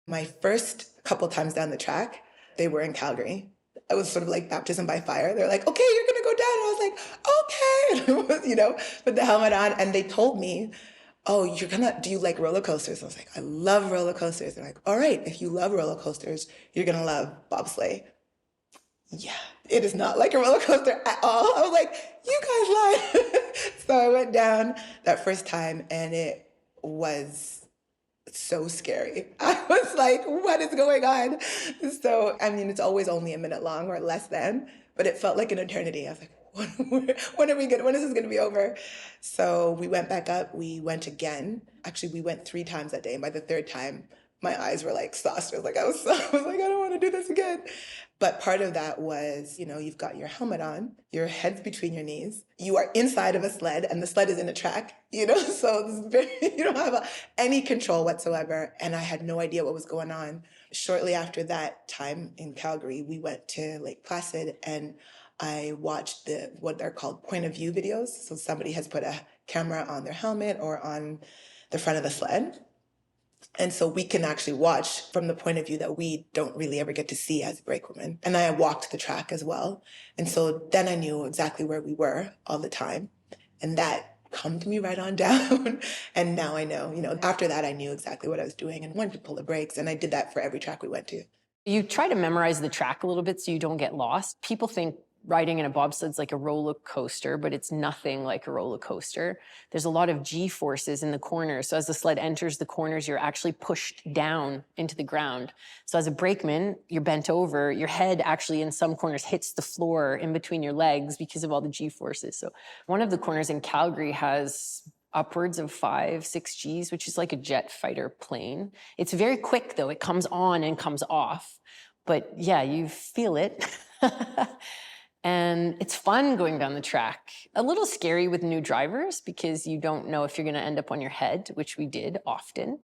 My first couple times down the track, they were in Calgary. It was sort of like baptism by fire. They're like, okay, you're gonna go down. And I was like, okay, and put the helmet on. And they told me, oh, do you like roller coasters? I was like, I love roller coasters. They're like, all right, if you love roller coasters, you're gonna love bobsleigh. Yeah, it is not like a roller coaster at all. I was like, you guys lied. So I went down that first time and it was so scary. I was like, what is going on? So, I mean, it's always only a minute long or less than, but it felt like an eternity. I was like, when is this going to be over? So we went back up, we went again. Actually, we went 3 times that day. And by the third time, my eyes were like saucers. Like I was like, I don't want to do this again. But part of that was, you've got your helmet on, your head's between your knees, you are inside of a sled, and the sled is in a track, so you don't have any control whatsoever. And I had no idea what was going on. Shortly after that time in Calgary, we went to Lake Placid, and I watched what they're called point of view videos. So somebody has put a camera on their helmet or on the front of the sled. And so we can actually watch from the point of view that we don't really ever get to see as brakewomen. And I walked the track as well. And so then I knew exactly where we were all the time. And that calmed me right on down. And now I know, after that, I knew exactly what I was doing and when to pull the brakes. And I did that for every track we went to. You try to memorize the track a little bit so you don't get lost. People think riding in a bobsled is like a roller coaster, but it's nothing like a roller coaster. There's a lot of G-forces in the corners. So as the sled enters the corners, you're actually pushed down into the ground. So as a brakeman, you're bent over. Your head actually in some corners hits the floor in between your legs because of all the G-forces. So one of the corners in Calgary has upwards of 5, 6 Gs, which is like a jet fighter plane. It's very quick though. It comes on and comes off. But yeah, you feel it. And it's fun going down the track. A little scary with new drivers because you don't know if you're going to end up on your head, which we did often.